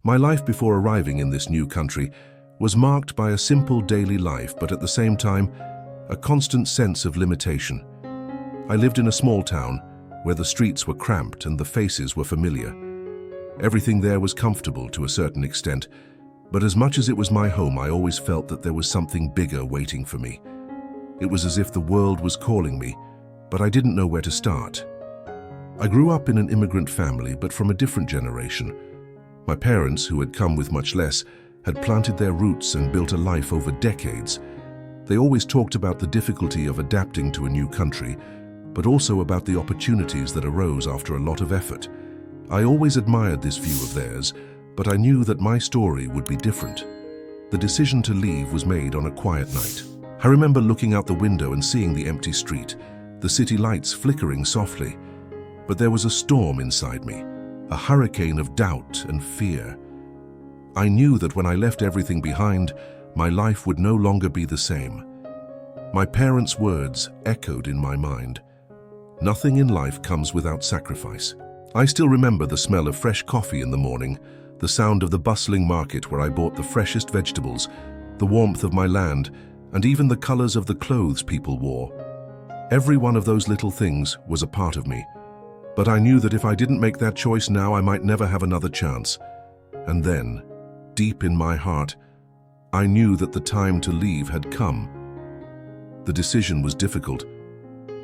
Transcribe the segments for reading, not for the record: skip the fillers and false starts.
My life before arriving in this new country was marked by a simple daily life, but at the same time, a constant sense of limitation. I lived in a small town where the streets were cramped and the faces were familiar. Everything there was comfortable to a certain extent, but as much as it was my home, I always felt that there was something bigger waiting for me. It was as if the world was calling me, but I didn't know where to start. I grew up in an immigrant family, but from a different generation. My parents, who had come with much less, had planted their roots and built a life over decades. They always talked about the difficulty of adapting to a new country, but also about the opportunities that arose after a lot of effort. I always admired this view of theirs, but I knew that my story would be different. The decision to leave was made on a quiet night. I remember looking out the window and seeing the empty street, the city lights flickering softly. But there was a storm inside me, a hurricane of doubt and fear. I knew that when I left everything behind, my life would no longer be the same. My parents' words echoed in my mind. Nothing in life comes without sacrifice. I still remember the smell of fresh coffee in the morning, the sound of the bustling market where I bought the freshest vegetables, the warmth of my land, and even the colors of the clothes people wore. Every one of those little things was a part of me. But I knew that if I didn't make that choice now, I might never have another chance. And then, deep in my heart, I knew that the time to leave had come. The decision was difficult,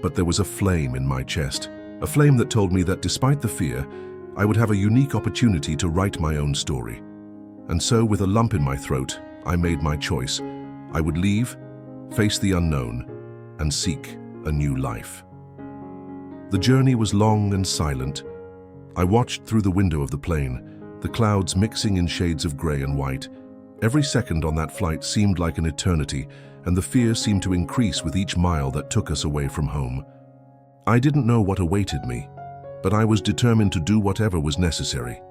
but there was a flame in my chest. A flame that told me that despite the fear, I would have a unique opportunity to write my own story. And so, with a lump in my throat, I made my choice. I would leave, face the unknown, and seek a new life. The journey was long and silent. I watched through the window of the plane, the clouds mixing in shades of gray and white. Every second on that flight seemed like an eternity, and the fear seemed to increase with each mile that took us away from home. I didn't know what awaited me, but I was determined to do whatever was necessary.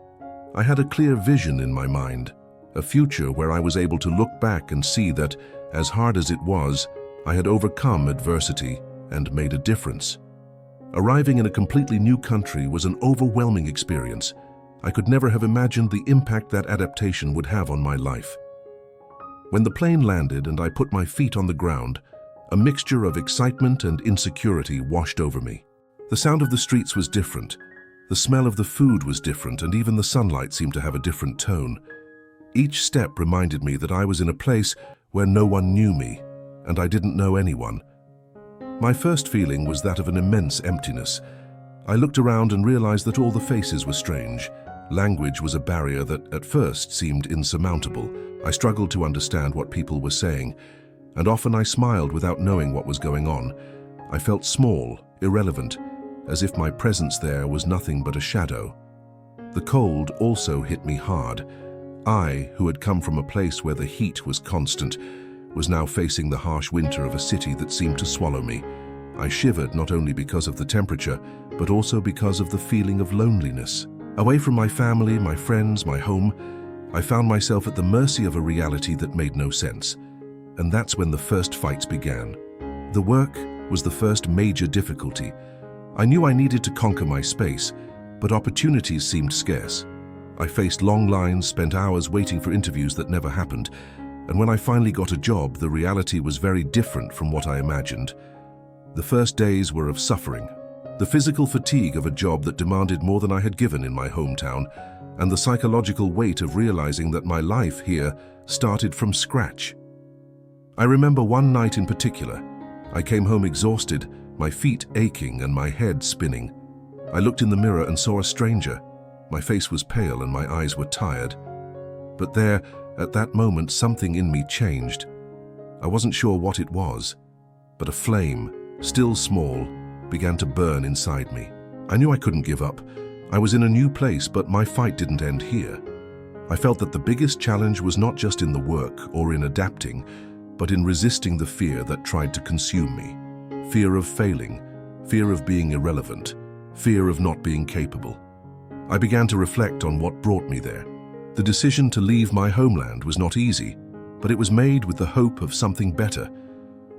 I had a clear vision in my mind, a future where I was able to look back and see that, as hard as it was, I had overcome adversity and made a difference. Arriving in a completely new country was an overwhelming experience. I could never have imagined the impact that adaptation would have on my life. When the plane landed and I put my feet on the ground, a mixture of excitement and insecurity washed over me. The sound of the streets was different, the smell of the food was different, and even the sunlight seemed to have a different tone. Each step reminded me that I was in a place where no one knew me, and I didn't know anyone. My first feeling was that of an immense emptiness. I looked around and realized that all the faces were strange. Language was a barrier that at first seemed insurmountable. I struggled to understand what people were saying, and often I smiled without knowing what was going on. I felt small, irrelevant, as if my presence there was nothing but a shadow. The cold also hit me hard. I, who had come from a place where the heat was constant, was now facing the harsh winter of a city that seemed to swallow me. I shivered not only because of the temperature, but also because of the feeling of loneliness. Away from my family, my friends, my home, I found myself at the mercy of a reality that made no sense. And that's when the first fights began. The work was the first major difficulty. I knew I needed to conquer my space, but opportunities seemed scarce. I faced long lines, spent hours waiting for interviews that never happened, and when I finally got a job, the reality was very different from what I imagined. The first days were of suffering, the physical fatigue of a job that demanded more than I had given in my hometown, and the psychological weight of realizing that my life here started from scratch. I remember one night in particular. I came home exhausted, my feet aching and my head spinning. I looked in the mirror and saw a stranger. My face was pale and my eyes were tired. But there, at that moment, something in me changed. I wasn't sure what it was, but a flame, still small, began to burn inside me. I knew I couldn't give up. I was in a new place, but my fight didn't end here. I felt that the biggest challenge was not just in the work or in adapting, but in resisting the fear that tried to consume me. Fear of failing, fear of being irrelevant, fear of not being capable. I began to reflect on what brought me there. The decision to leave my homeland was not easy, but it was made with the hope of something better,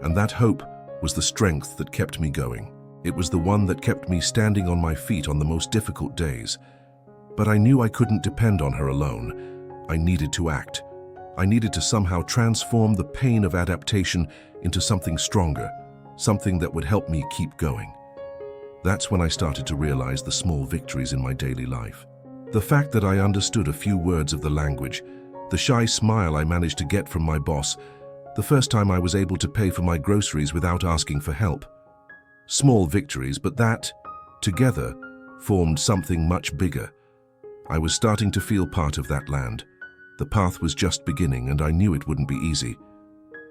and that hope was the strength that kept me going. It was the one that kept me standing on my feet on the most difficult days. But I knew I couldn't depend on her alone. I needed to act. I needed to somehow transform the pain of adaptation into something stronger, something that would help me keep going. That's when I started to realize the small victories in my daily life. The fact that I understood a few words of the language, the shy smile I managed to get from my boss, the first time I was able to pay for my groceries without asking for help. Small victories, but that, together, formed something much bigger. I was starting to feel part of that land. The path was just beginning and I knew it wouldn't be easy.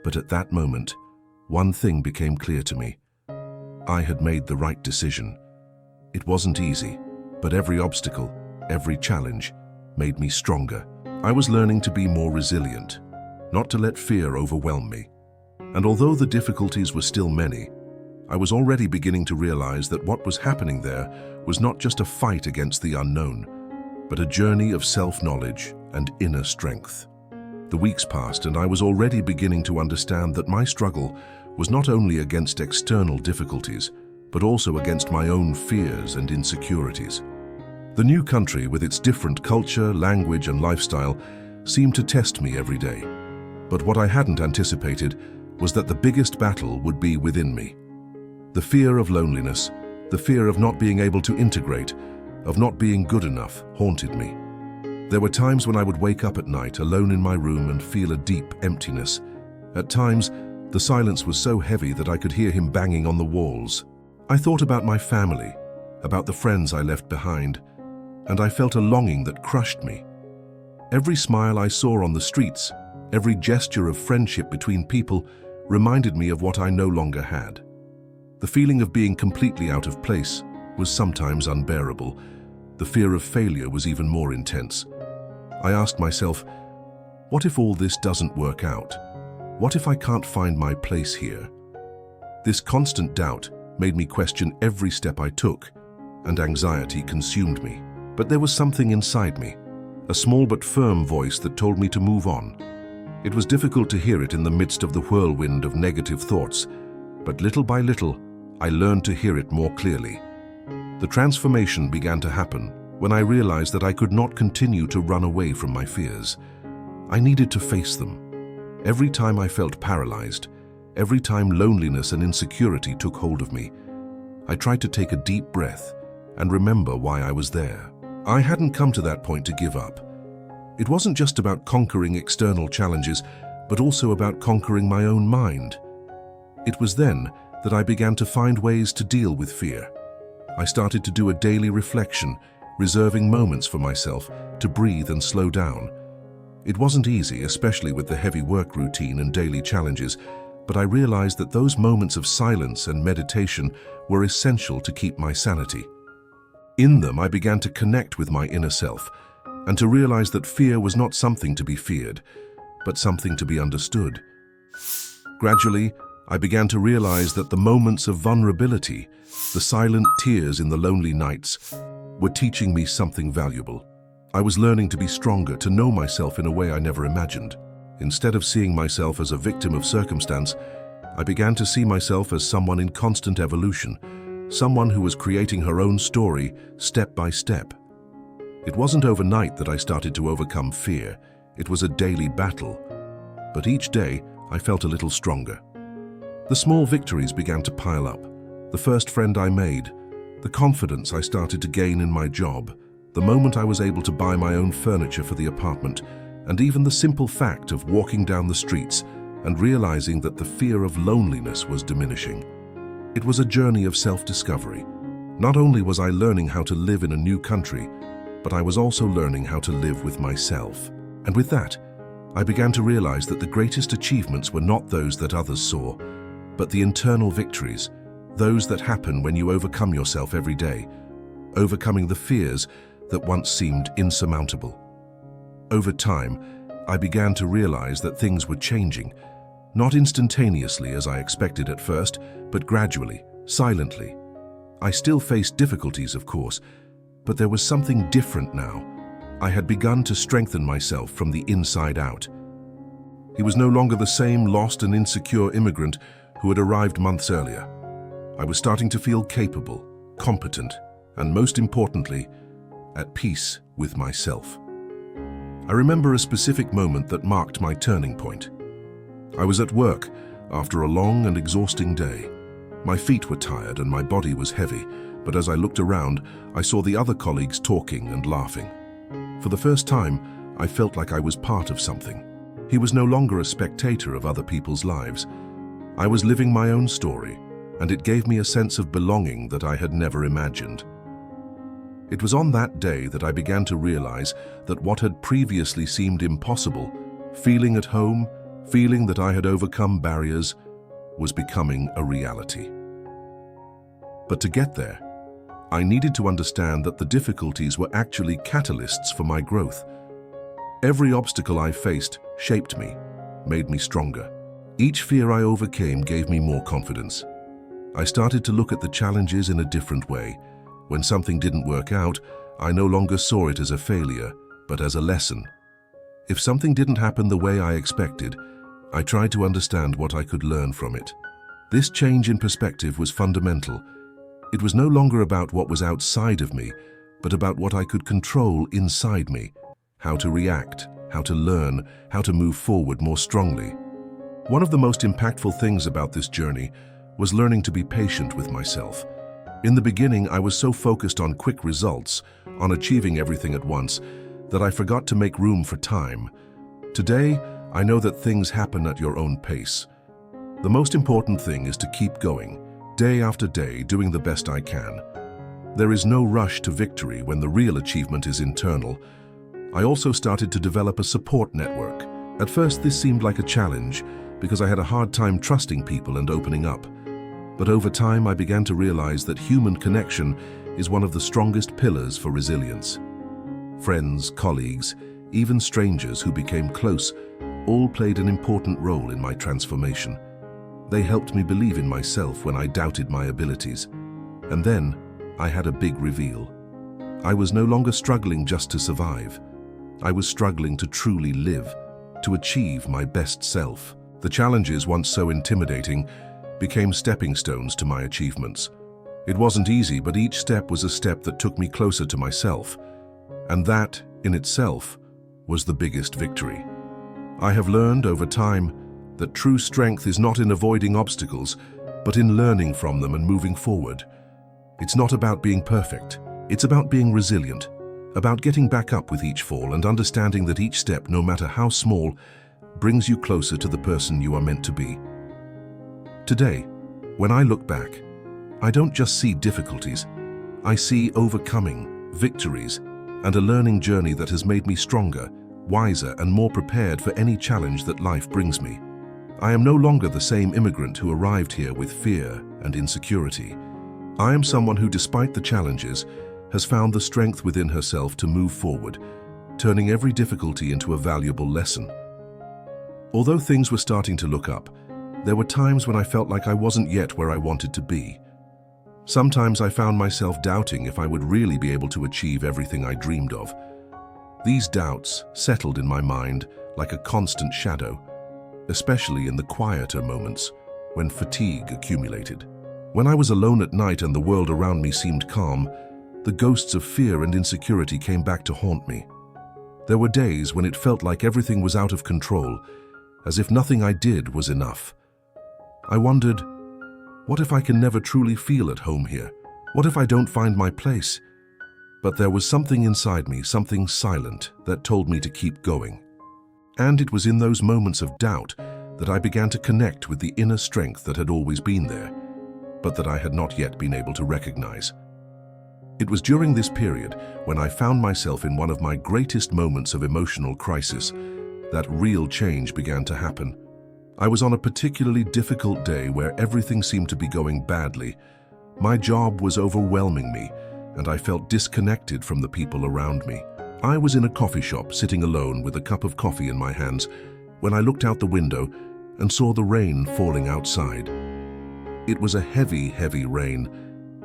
But at that moment, one thing became clear to me. I had made the right decision. It wasn't easy, but every obstacle, every challenge, made me stronger. I was learning to be more resilient, not to let fear overwhelm me. And although the difficulties were still many, I was already beginning to realize that what was happening there was not just a fight against the unknown, but a journey of self-knowledge and inner strength. The weeks passed and I was already beginning to understand that my struggle was not only against external difficulties, but also against my own fears and insecurities. The new country, with its different culture, language, and lifestyle, seemed to test me every day. But what I hadn't anticipated was that the biggest battle would be within me. The fear of loneliness, the fear of not being able to integrate, of not being good enough, haunted me. There were times when I would wake up at night alone in my room and feel a deep emptiness. At times, the silence was so heavy that I could hear him banging on the walls. I thought about my family, about the friends I left behind, and I felt a longing that crushed me. Every smile I saw on the streets, every gesture of friendship between people reminded me of what I no longer had. The feeling of being completely out of place was sometimes unbearable. The fear of failure was even more intense. I asked myself, what if all this doesn't work out? What if I can't find my place here? This constant doubt made me question every step I took, and anxiety consumed me. But there was something inside me, a small but firm voice that told me to move on. It was difficult to hear it in the midst of the whirlwind of negative thoughts, but little by little, I learned to hear it more clearly. The transformation began to happen when I realized that I could not continue to run away from my fears. I needed to face them. Every time I felt paralyzed, every time loneliness and insecurity took hold of me, I tried to take a deep breath and remember why I was there. I hadn't come to that point to give up. It wasn't just about conquering external challenges, but also about conquering my own mind. It was then that I began to find ways to deal with fear. I started to do a daily reflection, reserving moments for myself to breathe and slow down. It wasn't easy, especially with the heavy work routine and daily challenges, but I realized that those moments of silence and meditation were essential to keep my sanity. In them, I began to connect with my inner self and to realize that fear was not something to be feared, but something to be understood. Gradually, I began to realize that the moments of vulnerability, the silent tears in the lonely nights, were teaching me something valuable. I was learning to be stronger, to know myself in a way I never imagined. Instead of seeing myself as a victim of circumstance, I began to see myself as someone in constant evolution, someone who was creating her own story step by step. It wasn't overnight that I started to overcome fear. It was a daily battle. But each day, I felt a little stronger. The small victories began to pile up. The first friend I made, the confidence I started to gain in my job, the moment I was able to buy my own furniture for the apartment, and even the simple fact of walking down the streets and realizing that the fear of loneliness was diminishing. It was a journey of self-discovery. Not only was I learning how to live in a new country, but I was also learning how to live with myself. And with that, I began to realize that the greatest achievements were not those that others saw, but the internal victories, those that happen when you overcome yourself every day, overcoming the fears that once seemed insurmountable. Over time, I began to realize that things were changing, not instantaneously as I expected at first, but gradually, silently. I still faced difficulties, of course, but there was something different now. I had begun to strengthen myself from the inside out. He was no longer the same lost and insecure immigrant who had arrived months earlier. I was starting to feel capable, competent, and most importantly, at peace with myself. I remember a specific moment that marked my turning point. I was at work after a long and exhausting day. My feet were tired and my body was heavy, but as I looked around, I saw the other colleagues talking and laughing. For the first time, I felt like I was part of something. He was no longer a spectator of other people's lives. I was living my own story, and it gave me a sense of belonging that I had never imagined. It was on that day that I began to realize that what had previously seemed impossible, feeling at home, feeling that I had overcome barriers, was becoming a reality. But to get there, I needed to understand that the difficulties were actually catalysts for my growth. Every obstacle I faced shaped me, made me stronger. Each fear I overcame gave me more confidence. I started to look at the challenges in a different way. When something didn't work out, I no longer saw it as a failure, but as a lesson. If something didn't happen the way I expected, I tried to understand what I could learn from it. This change in perspective was fundamental. It was no longer about what was outside of me, but about what I could control inside me, how to react, how to learn, how to move forward more strongly. One of the most impactful things about this journey was learning to be patient with myself. In the beginning, I was so focused on quick results, on achieving everything at once, that I forgot to make room for time. Today, I know that things happen at your own pace. The most important thing is to keep going, day after day, doing the best I can. There is no rush to victory when the real achievement is internal. I also started to develop a support network. At first, this seemed like a challenge because I had a hard time trusting people and opening up. But over time, I began to realize that human connection is one of the strongest pillars for resilience. Friends, colleagues, even strangers who became close, all played an important role in my transformation. They helped me believe in myself when I doubted my abilities. And then, I had a big reveal. I was no longer struggling just to survive. I was struggling to truly live, to achieve my best self. The challenges, once so intimidating, became stepping stones to my achievements. It wasn't easy, but each step was a step that took me closer to myself. And that, in itself, was the biggest victory. I have learned over time that true strength is not in avoiding obstacles, but in learning from them and moving forward. It's not about being perfect. It's about being resilient, about getting back up with each fall and understanding that each step, no matter how small, brings you closer to the person you are meant to be. Today, when I look back, I don't just see difficulties. I see overcoming, victories, and a learning journey that has made me stronger, wiser, and more prepared for any challenge that life brings me. I am no longer the same immigrant who arrived here with fear and insecurity. I am someone who, despite the challenges, has found the strength within herself to move forward, turning every difficulty into a valuable lesson. Although things were starting to look up, there were times when I felt like I wasn't yet where I wanted to be. Sometimes I found myself doubting if I would really be able to achieve everything I dreamed of. These doubts settled in my mind like a constant shadow, especially in the quieter moments when fatigue accumulated. When I was alone at night and the world around me seemed calm, the ghosts of fear and insecurity came back to haunt me. There were days when it felt like everything was out of control, as if nothing I did was enough. I wondered, what if I can never truly feel at home here? What if I don't find my place? But there was something inside me, something silent, that told me to keep going. And it was in those moments of doubt that I began to connect with the inner strength that had always been there, but that I had not yet been able to recognize. It was during this period when I found myself in one of my greatest moments of emotional crisis that real change began to happen. I was on a particularly difficult day where everything seemed to be going badly. My job was overwhelming me, and I felt disconnected from the people around me. I was in a coffee shop, sitting alone with a cup of coffee in my hands, when I looked out the window and saw the rain falling outside. It was a heavy, heavy rain,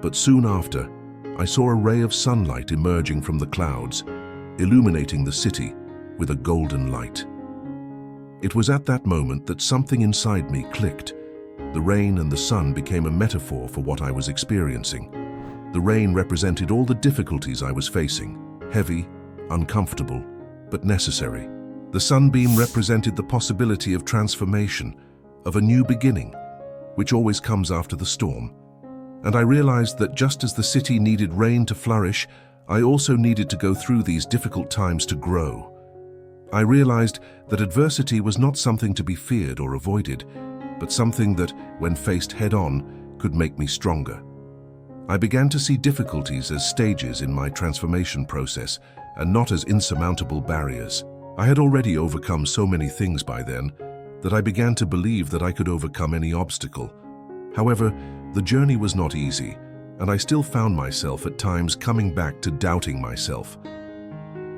but soon after, I saw a ray of sunlight emerging from the clouds, illuminating the city with a golden light. It was at that moment that something inside me clicked. The rain and the sun became a metaphor for what I was experiencing. The rain represented all the difficulties I was facing, heavy, uncomfortable, but necessary. The sunbeam represented the possibility of transformation, of a new beginning, which always comes after the storm. And I realized that just as the city needed rain to flourish, I also needed to go through these difficult times to grow. I realized that adversity was not something to be feared or avoided, but something that, when faced head-on, could make me stronger. I began to see difficulties as stages in my transformation process and not as insurmountable barriers. I had already overcome so many things by then that I began to believe that I could overcome any obstacle. However, the journey was not easy, and I still found myself at times coming back to doubting myself.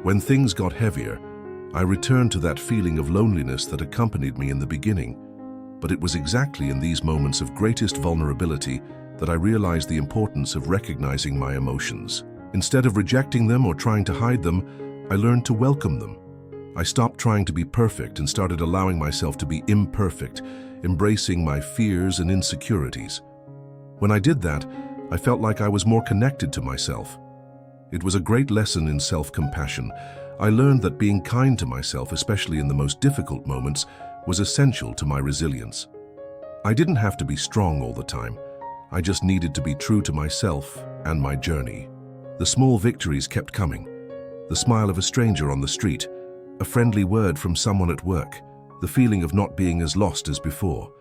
When things got heavier, I returned to that feeling of loneliness that accompanied me in the beginning. But it was exactly in these moments of greatest vulnerability that I realized the importance of recognizing my emotions. Instead of rejecting them or trying to hide them, I learned to welcome them. I stopped trying to be perfect and started allowing myself to be imperfect, embracing my fears and insecurities. When I did that, I felt like I was more connected to myself. It was a great lesson in self-compassion. I learned that being kind to myself, especially in the most difficult moments, was essential to my resilience. I didn't have to be strong all the time. I just needed to be true to myself and my journey. The small victories kept coming. The smile of a stranger on the street, a friendly word from someone at work, the feeling of not being as lost as before.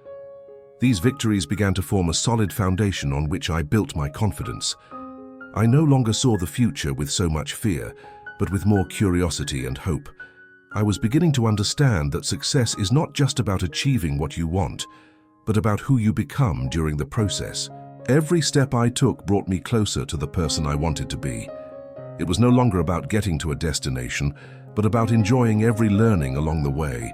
These victories began to form a solid foundation on which I built my confidence. I no longer saw the future with so much fear, but with more curiosity and hope. I was beginning to understand that success is not just about achieving what you want, but about who you become during the process. Every step I took brought me closer to the person I wanted to be. It was no longer about getting to a destination, but about enjoying every learning along the way.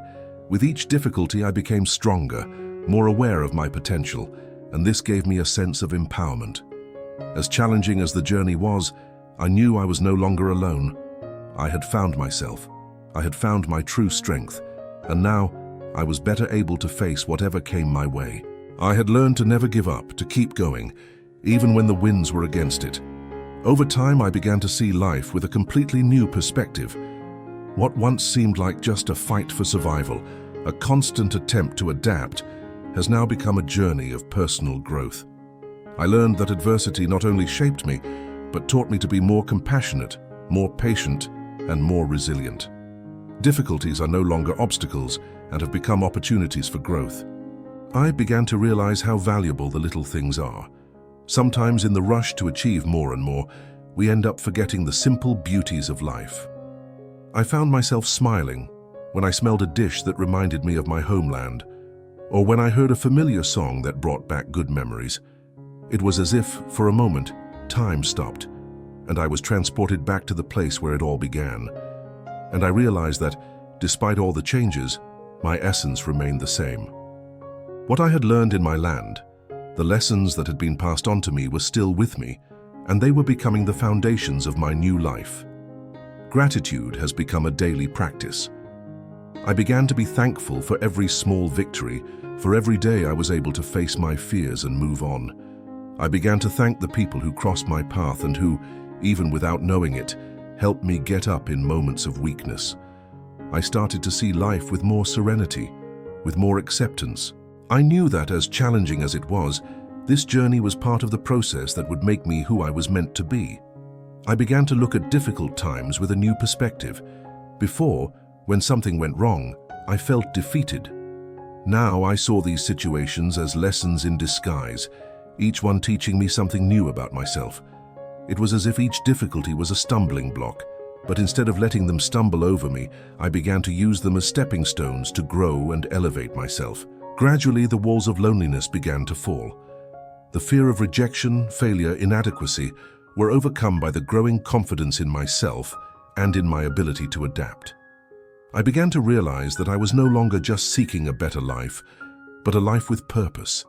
With each difficulty, I became stronger, more aware of my potential, and this gave me a sense of empowerment. As challenging as the journey was, I knew I was no longer alone. I had found myself. I had found my true strength, and now I was better able to face whatever came my way. I had learned to never give up, to keep going, even when the winds were against it. Over time, I began to see life with a completely new perspective. What once seemed like just a fight for survival, a constant attempt to adapt, has now become a journey of personal growth. I learned that adversity not only shaped me, but taught me to be more compassionate, more patient, and more resilient. Difficulties are no longer obstacles and have become opportunities for growth. I began to realize how valuable the little things are. Sometimes in the rush to achieve more and more, we end up forgetting the simple beauties of life. I found myself smiling when I smelled a dish that reminded me of my homeland, or when I heard a familiar song that brought back good memories. It was as if, for a moment, time stopped, and I was transported back to the place where it all began. And I realized that, despite all the changes, my essence remained the same. What I had learned in my land, the lessons that had been passed on to me were still with me, and they were becoming the foundations of my new life. Gratitude has become a daily practice. I began to be thankful for every small victory, for every day I was able to face my fears and move on. I began to thank the people who crossed my path and who, even without knowing it, helped me get up in moments of weakness. I started to see life with more serenity, with more acceptance. I knew that, as challenging as it was, this journey was part of the process that would make me who I was meant to be. I began to look at difficult times with a new perspective. Before, when something went wrong, I felt defeated. Now I saw these situations as lessons in disguise, each one teaching me something new about myself. It was as if each difficulty was a stumbling block, but instead of letting them stumble over me, I began to use them as stepping stones to grow and elevate myself. Gradually, the walls of loneliness began to fall. The fear of rejection, failure, inadequacy were overcome by the growing confidence in myself and in my ability to adapt. I began to realize that I was no longer just seeking a better life, but a life with purpose,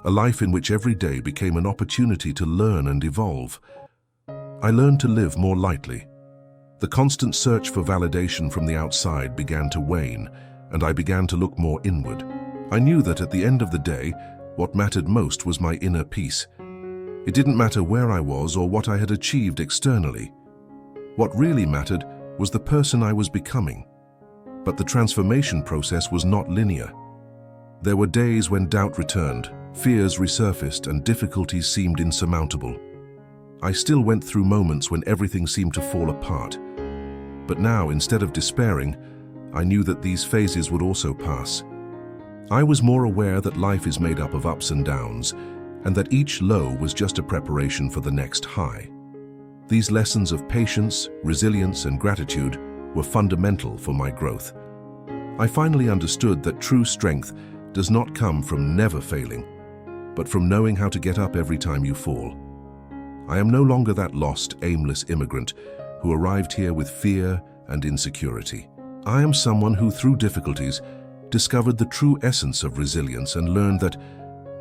a life in which every day became an opportunity to learn and evolve. I learned to live more lightly. The constant search for validation from the outside began to wane, and I began to look more inward. I knew that at the end of the day, what mattered most was my inner peace. It didn't matter where I was or what I had achieved externally. What really mattered was the person I was becoming. But the transformation process was not linear. There were days when doubt returned, fears resurfaced, and difficulties seemed insurmountable. I still went through moments when everything seemed to fall apart. But now, instead of despairing, I knew that these phases would also pass. I was more aware that life is made up of ups and downs, and that each low was just a preparation for the next high. These lessons of patience, resilience, and gratitude were fundamental for my growth. I finally understood that true strength does not come from never failing, but from knowing how to get up every time you fall. I am no longer that lost, aimless immigrant who arrived here with fear and insecurity. I am someone who, through difficulties, discovered the true essence of resilience and learned that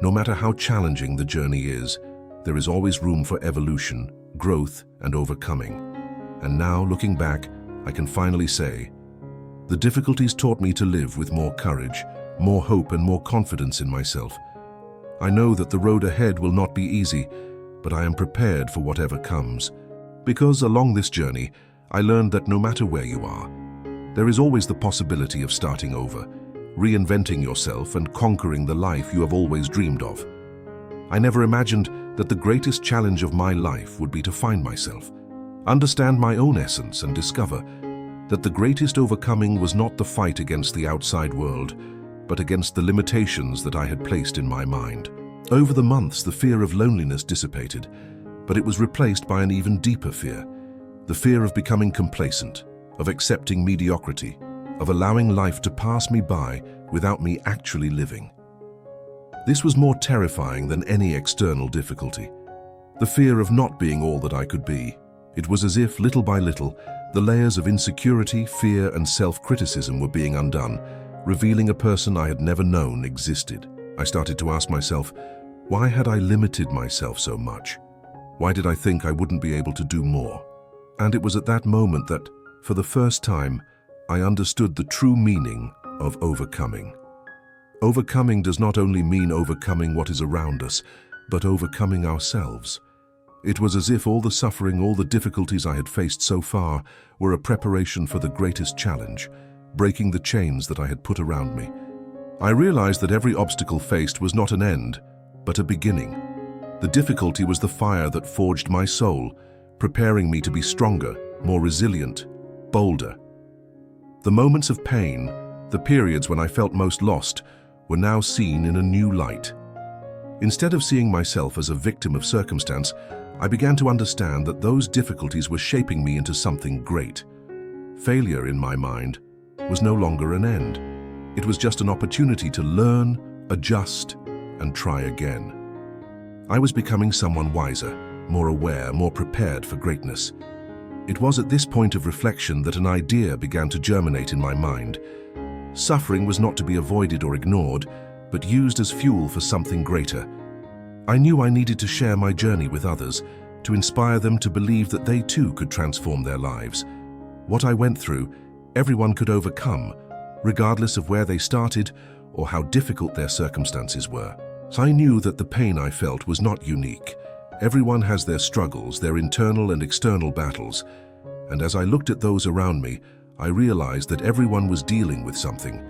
no matter how challenging the journey is, there is always room for evolution, growth, and overcoming. And now, looking back, I can finally say, the difficulties taught me to live with more courage, more hope, and more confidence in myself. I know that the road ahead will not be easy, but I am prepared for whatever comes. Because along this journey, I learned that no matter where you are, there is always the possibility of starting over, reinventing yourself and conquering the life you have always dreamed of. I never imagined that the greatest challenge of my life would be to find myself, understand my own essence, and discover that the greatest overcoming was not the fight against the outside world, but against the limitations that I had placed in my mind. Over the months, the fear of loneliness dissipated, but it was replaced by an even deeper fear, the fear of becoming complacent, of accepting mediocrity, of allowing life to pass me by without me actually living. This was more terrifying than any external difficulty. The fear of not being all that I could be. It was as if, little by little, the layers of insecurity, fear, and self-criticism were being undone, revealing a person I had never known existed. I started to ask myself, why had I limited myself so much? Why did I think I wouldn't be able to do more? And it was at that moment that, for the first time, I understood the true meaning of overcoming. Overcoming does not only mean overcoming what is around us, but overcoming ourselves. It was as if all the suffering, all the difficulties I had faced so far were a preparation for the greatest challenge, breaking the chains that I had put around me. I realized that every obstacle faced was not an end, but a beginning. The difficulty was the fire that forged my soul, preparing me to be stronger, more resilient, bolder. The moments of pain, the periods when I felt most lost, were now seen in a new light. Instead of seeing myself as a victim of circumstance, I began to understand that those difficulties were shaping me into something great. Failure, in my mind, was no longer an end. It was just an opportunity to learn, adjust, and try again. I was becoming someone wiser, more aware, more prepared for greatness. It was at this point of reflection that an idea began to germinate in my mind. Suffering was not to be avoided or ignored, but used as fuel for something greater. I knew I needed to share my journey with others, to inspire them to believe that they too could transform their lives. What I went through, everyone could overcome, regardless of where they started or how difficult their circumstances were. So I knew that the pain I felt was not unique. Everyone has their struggles, their internal and external battles. And as I looked at those around me, I realized that everyone was dealing with something.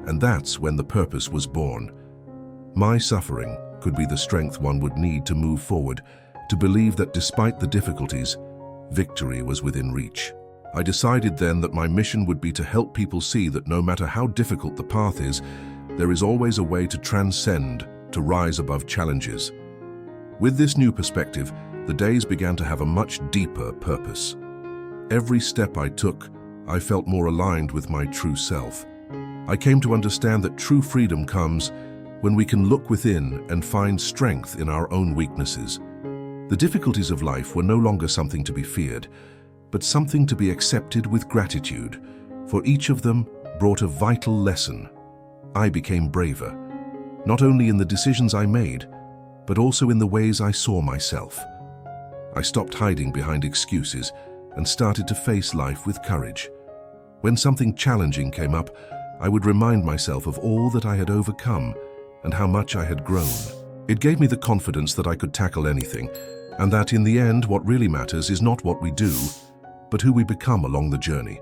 And that's when the purpose was born. My suffering could be the strength one would need to move forward, to believe that despite the difficulties, victory was within reach. I decided then that my mission would be to help people see that no matter how difficult the path is, there is always a way to transcend, to rise above challenges. With this new perspective, the days began to have a much deeper purpose. Every step I took, I felt more aligned with my true self. I came to understand that true freedom comes when we can look within and find strength in our own weaknesses. The difficulties of life were no longer something to be feared, but something to be accepted with gratitude, for each of them brought a vital lesson. I became braver, not only in the decisions I made, but also in the ways I saw myself. I stopped hiding behind excuses and started to face life with courage. When something challenging came up, I would remind myself of all that I had overcome and how much I had grown. It gave me the confidence that I could tackle anything, and that in the end what really matters is not what we do, but who we become along the journey.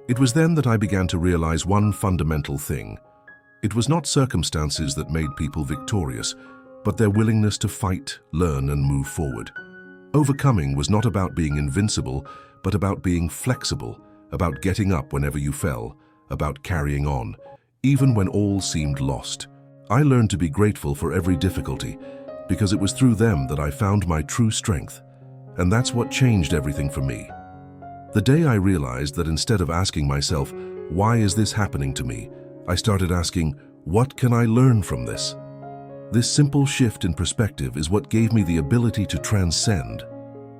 It was then that I began to realize one fundamental thing. It was not circumstances that made people victorious, but their willingness to fight, learn, and move forward. Overcoming was not about being invincible, but about being flexible, about getting up whenever you fell, about carrying on, even when all seemed lost. I learned to be grateful for every difficulty, because it was through them that I found my true strength. And that's what changed everything for me. The day I realized that instead of asking myself, why is this happening to me? I started asking, what can I learn from this? This simple shift in perspective is what gave me the ability to transcend.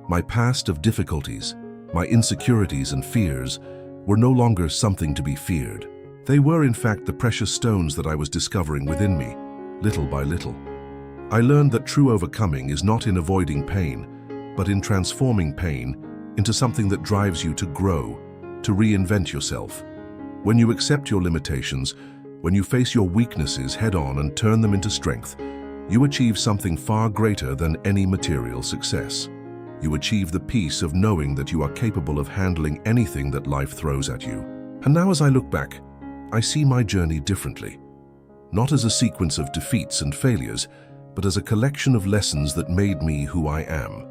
My past of difficulties, my insecurities and fears were no longer something to be feared. They were in fact the precious stones that I was discovering within me, little by little. I learned that true overcoming is not in avoiding pain, but in transforming pain into something that drives you to grow, to reinvent yourself. When you accept your limitations, when you face your weaknesses head-on and turn them into strength, you achieve something far greater than any material success. You achieve the peace of knowing that you are capable of handling anything that life throws at you. And now as I look back, I see my journey differently. Not as a sequence of defeats and failures, but as a collection of lessons that made me who I am.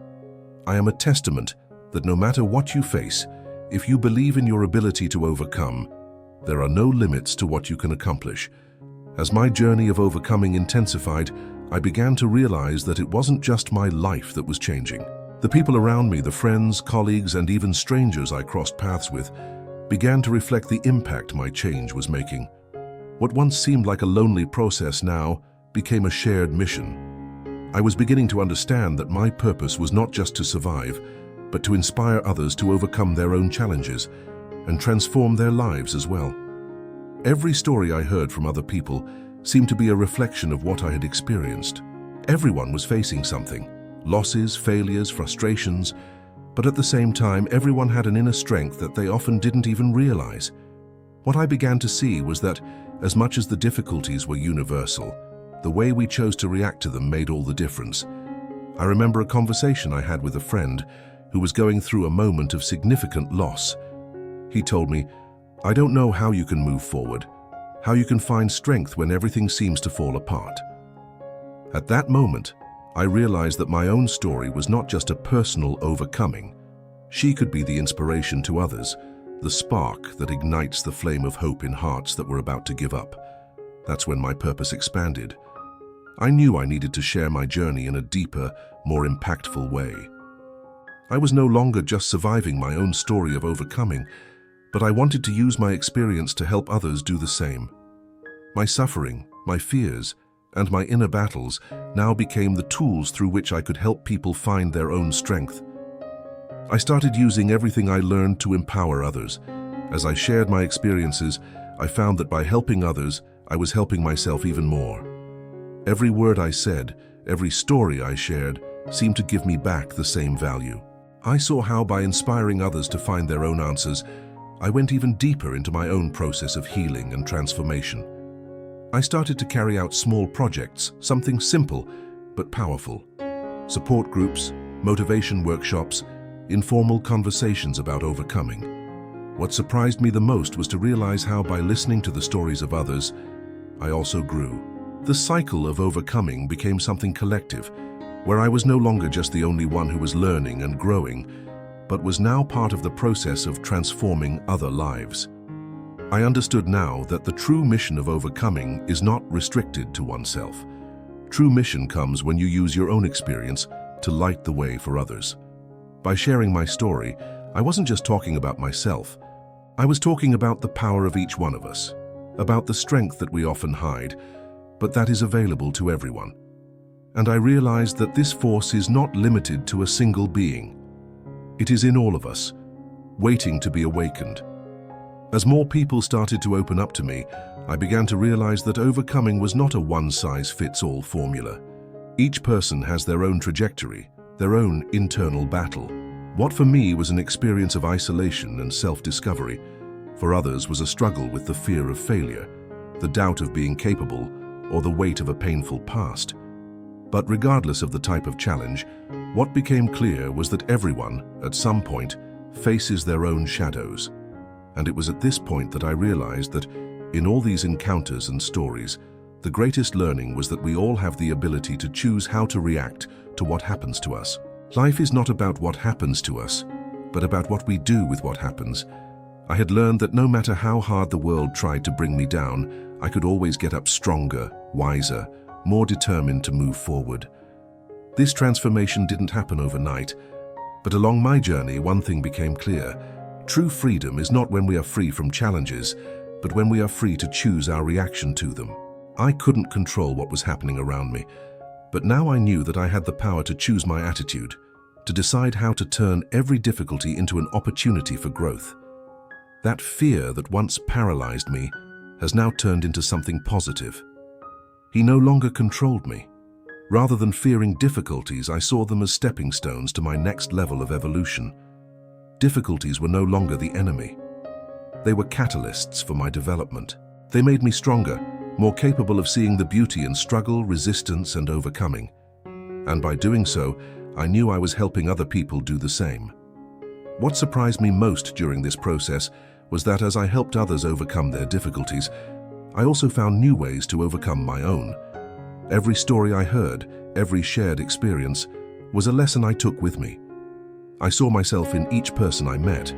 I am a testament that no matter what you face, if you believe in your ability to overcome, there are no limits to what you can accomplish. As my journey of overcoming intensified, I began to realize that it wasn't just my life that was changing. The people around me, the friends, colleagues, and even strangers I crossed paths with, began to reflect the impact my change was making. What once seemed like a lonely process now became a shared mission. I was beginning to understand that my purpose was not just to survive, but to inspire others to overcome their own challenges and transform their lives as well. Every story I heard from other people seemed to be a reflection of what I had experienced. Everyone was facing something, losses, failures, frustrations, but at the same time, everyone had an inner strength that they often didn't even realize. What I began to see was that, as much as the difficulties were universal, the way we chose to react to them made all the difference. I remember a conversation I had with a friend who was going through a moment of significant loss. He told me, "I don't know how you can move forward, how you can find strength when everything seems to fall apart." At that moment, I realized that my own story was not just a personal overcoming. She could be the inspiration to others, the spark that ignites the flame of hope in hearts that were about to give up. That's when my purpose expanded. I knew I needed to share my journey in a deeper, more impactful way. I was no longer just surviving my own story of overcoming, but I wanted to use my experience to help others do the same. My suffering, my fears, and my inner battles now became the tools through which I could help people find their own strength. I started using everything I learned to empower others. As I shared my experiences, I found that by helping others, I was helping myself even more. Every word I said, every story I shared, seemed to give me back the same value. I saw how by inspiring others to find their own answers, I went even deeper into my own process of healing and transformation. I started to carry out small projects, something simple but powerful. Support groups, motivation workshops, informal conversations about overcoming. What surprised me the most was to realize how by listening to the stories of others, I also grew. The cycle of overcoming became something collective, where I was no longer just the only one who was learning and growing, but was now part of the process of transforming other lives. I understood now that the true mission of overcoming is not restricted to oneself. True mission comes when you use your own experience to light the way for others. By sharing my story, I wasn't just talking about myself. I was talking about the power of each one of us, about the strength that we often hide, but that is available to everyone. And I realized that this force is not limited to a single being. It is in all of us, waiting to be awakened. As more people started to open up to me, I began to realize that overcoming was not a one-size-fits-all formula. Each person has their own trajectory, their own internal battle. What for me was an experience of isolation and self-discovery, for others was a struggle with the fear of failure, the doubt of being capable, or the weight of a painful past. But regardless of the type of challenge, what became clear was that everyone, at some point, faces their own shadows. And it was at this point that I realized that in all these encounters and stories, the greatest learning was that we all have the ability to choose how to react to what happens to us. Life is not about what happens to us, but about what we do with what happens. I had learned that no matter how hard the world tried to bring me down, I could always get up stronger, wiser, more determined to move forward. This transformation didn't happen overnight, but along my journey, one thing became clear. True freedom is not when we are free from challenges, but when we are free to choose our reaction to them. I couldn't control what was happening around me, but now I knew that I had the power to choose my attitude, to decide how to turn every difficulty into an opportunity for growth. That fear that once paralyzed me has now turned into something positive. He no longer controlled me. Rather than fearing difficulties, I saw them as stepping stones to my next level of evolution. Difficulties were no longer the enemy. They were catalysts for my development. They made me stronger, more capable of seeing the beauty in struggle, resistance, and overcoming. And by doing so, I knew I was helping other people do the same. What surprised me most during this process was that as I helped others overcome their difficulties, I also found new ways to overcome my own. Every story I heard, every shared experience, was a lesson I took with me. I saw myself in each person I met,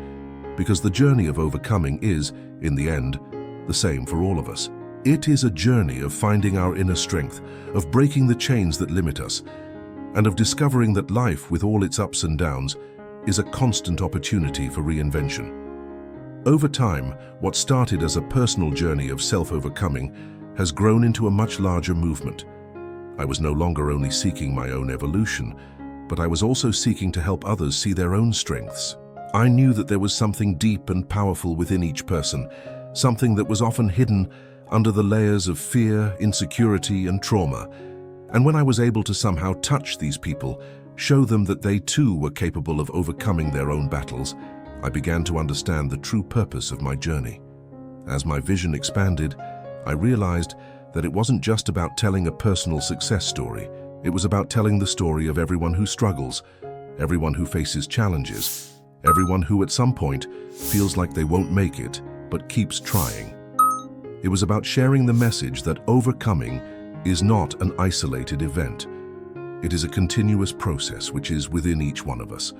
because the journey of overcoming is, in the end, the same for all of us. It is a journey of finding our inner strength, of breaking the chains that limit us, and of discovering that life, with all its ups and downs, is a constant opportunity for reinvention. Over time, what started as a personal journey of self-overcoming has grown into a much larger movement. I was no longer only seeking my own evolution, but I was also seeking to help others see their own strengths. I knew that there was something deep and powerful within each person, something that was often hidden under the layers of fear, insecurity, and trauma. And when I was able to somehow touch these people, show them that they too were capable of overcoming their own battles, I began to understand the true purpose of my journey. As my vision expanded, I realized that it wasn't just about telling a personal success story. It was about telling the story of everyone who struggles, everyone who faces challenges, everyone who at some point feels like they won't make it, but keeps trying. It was about sharing the message that overcoming is not an isolated event. It is a continuous process which is within each one of us.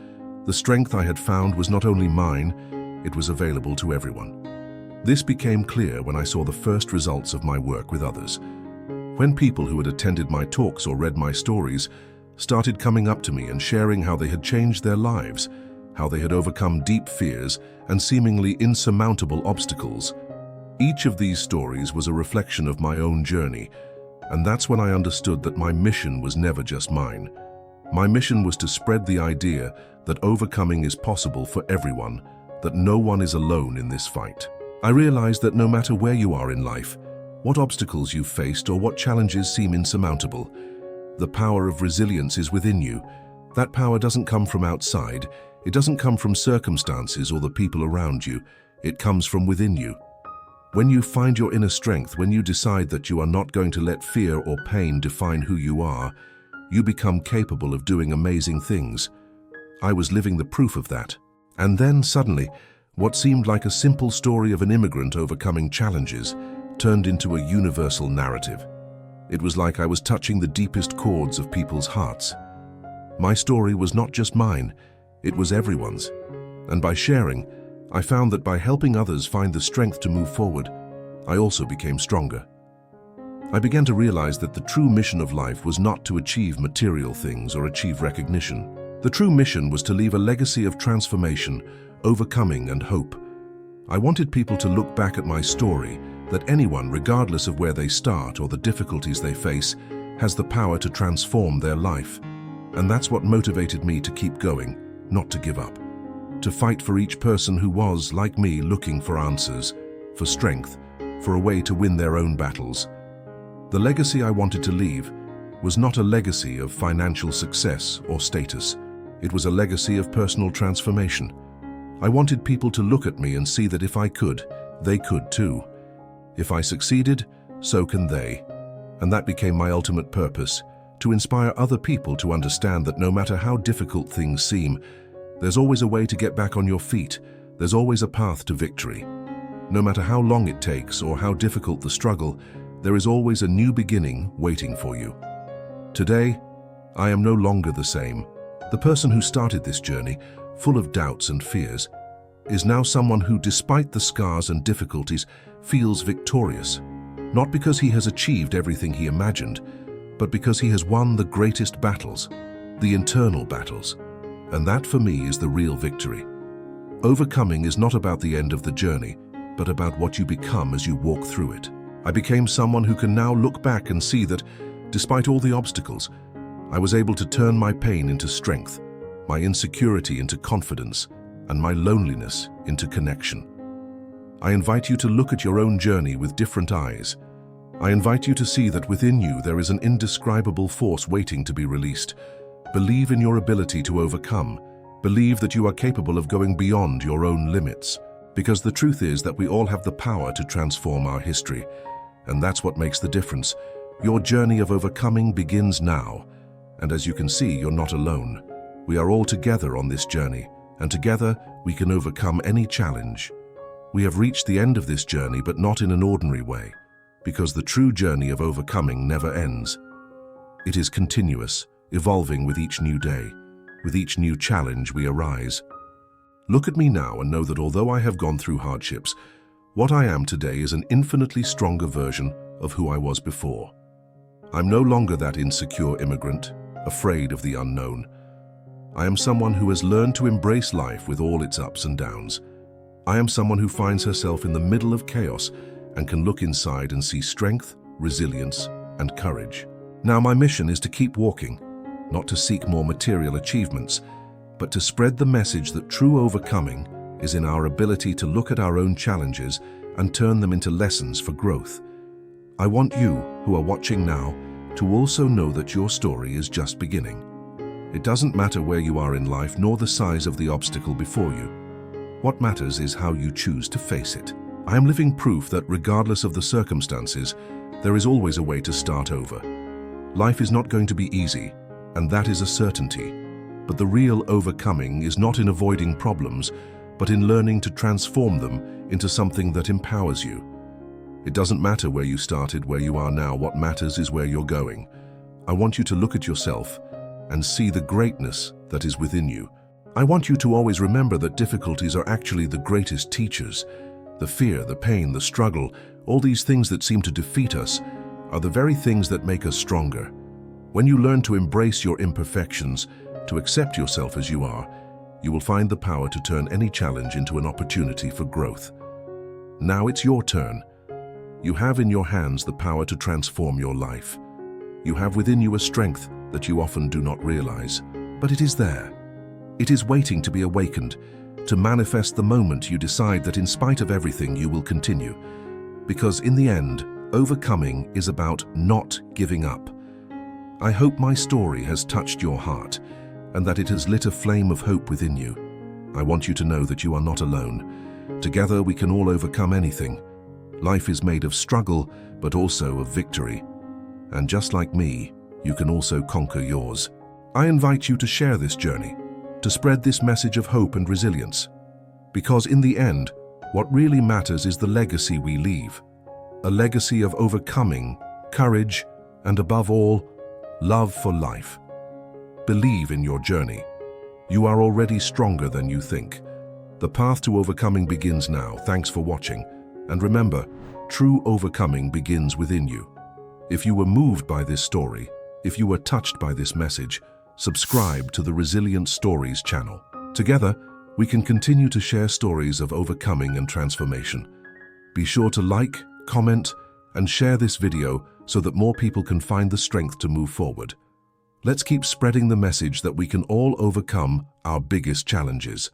The strength I had found was not only mine, it was available to everyone. This became clear when I saw the first results of my work with others. When people who had attended my talks or read my stories started coming up to me and sharing how they had changed their lives, how they had overcome deep fears and seemingly insurmountable obstacles, each of these stories was a reflection of my own journey, and that's when I understood that my mission was never just mine. My mission was to spread the idea that overcoming is possible for everyone, that no one is alone in this fight. I realized that no matter where you are in life, what obstacles you've faced or what challenges seem insurmountable, the power of resilience is within you. That power doesn't come from outside, it doesn't come from circumstances or the people around you, it comes from within you. When you find your inner strength, when you decide that you are not going to let fear or pain define who you are, you become capable of doing amazing things. I was living the proof of that. And then suddenly, what seemed like a simple story of an immigrant overcoming challenges turned into a universal narrative. It was like I was touching the deepest chords of people's hearts. My story was not just mine, it was everyone's. And by sharing, I found that by helping others find the strength to move forward, I also became stronger. I began to realize that the true mission of life was not to achieve material things or achieve recognition. The true mission was to leave a legacy of transformation, overcoming, and hope. I wanted people to look back at my story, that anyone, regardless of where they start or the difficulties they face, has the power to transform their life. And that's what motivated me to keep going, not to give up. To fight for each person who was, like me, looking for answers, for strength, for a way to win their own battles. The legacy I wanted to leave was not a legacy of financial success or status. It was a legacy of personal transformation. I wanted people to look at me and see that if I could, they could too. If I succeeded, so can they. And that became my ultimate purpose, to inspire other people to understand that no matter how difficult things seem, There's always a way to get back on your feet. There's always a path to victory. No matter how long it takes or how difficult the struggle, there is always a new beginning waiting for you. Today, I am no longer the same. The person who started this journey, full of doubts and fears, is now someone who, despite the scars and difficulties, feels victorious. Not because he has achieved everything he imagined, but because he has won the greatest battles, the internal battles. And that, for me, is the real victory. Overcoming is not about the end of the journey, but about what you become as you walk through it. I became someone who can now look back and see that, despite all the obstacles, I was able to turn my pain into strength, my insecurity into confidence, and my loneliness into connection. I invite you to look at your own journey with different eyes. I invite you to see that within you there is an indescribable force waiting to be released. Believe in your ability to overcome. Believe that you are capable of going beyond your own limits. Because the truth is that we all have the power to transform our history. And that's what makes the difference. Your journey of overcoming begins now. And as you can see, you're not alone. We are all together on this journey, and together we can overcome any challenge. We have reached the end of this journey, but not in an ordinary way, because the true journey of overcoming never ends. It is continuous, evolving with each new day. With each new challenge we arise. Look at me now and know that although I have gone through hardships, what I am today is an infinitely stronger version of who I was before. I'm no longer that insecure immigrant, afraid of the unknown. I am someone who has learned to embrace life with all its ups and downs. I am someone who finds herself in the middle of chaos and can look inside and see strength, resilience, and courage. Now my mission is to keep walking, not to seek more material achievements, but to spread the message that true overcoming is in our ability to look at our own challenges and turn them into lessons for growth. I want you, who are watching now, to also know that your story is just beginning. It doesn't matter where you are in life nor the size of the obstacle before you. What matters is how you choose to face it. I am living proof that regardless of the circumstances, there is always a way to start over. Life is not going to be easy, and that is a certainty. But the real overcoming is not in avoiding problems, but in learning to transform them into something that empowers you. It doesn't matter where you started, where you are now. What matters is where you're going. I want you to look at yourself and see the greatness that is within you. I want you to always remember that difficulties are actually the greatest teachers. The fear, the pain, the struggle, all these things that seem to defeat us are the very things that make us stronger. When you learn to embrace your imperfections, to accept yourself as you are, you will find the power to turn any challenge into an opportunity for growth. Now it's your turn. You have in your hands the power to transform your life. You have within you a strength that you often do not realize, but it is there. It is waiting to be awakened, to manifest the moment you decide that in spite of everything you will continue. Because in the end, overcoming is about not giving up. I hope my story has touched your heart and that it has lit a flame of hope within you. I want you to know that you are not alone. Together we can all overcome anything. Life is made of struggle, but also of victory. And just like me, you can also conquer yours. I invite you to share this journey, to spread this message of hope and resilience. Because in the end, what really matters is the legacy we leave. A legacy of overcoming, courage, and above all, love for life. Believe in your journey. You are already stronger than you think. The path to overcoming begins now. Thanks for watching. And remember, true overcoming begins within you. If you were moved by this story, if you were touched by this message, subscribe to the Resilient Stories channel. Together, we can continue to share stories of overcoming and transformation. Be sure to like, comment, and share this video so that more people can find the strength to move forward. Let's keep spreading the message that we can all overcome our biggest challenges.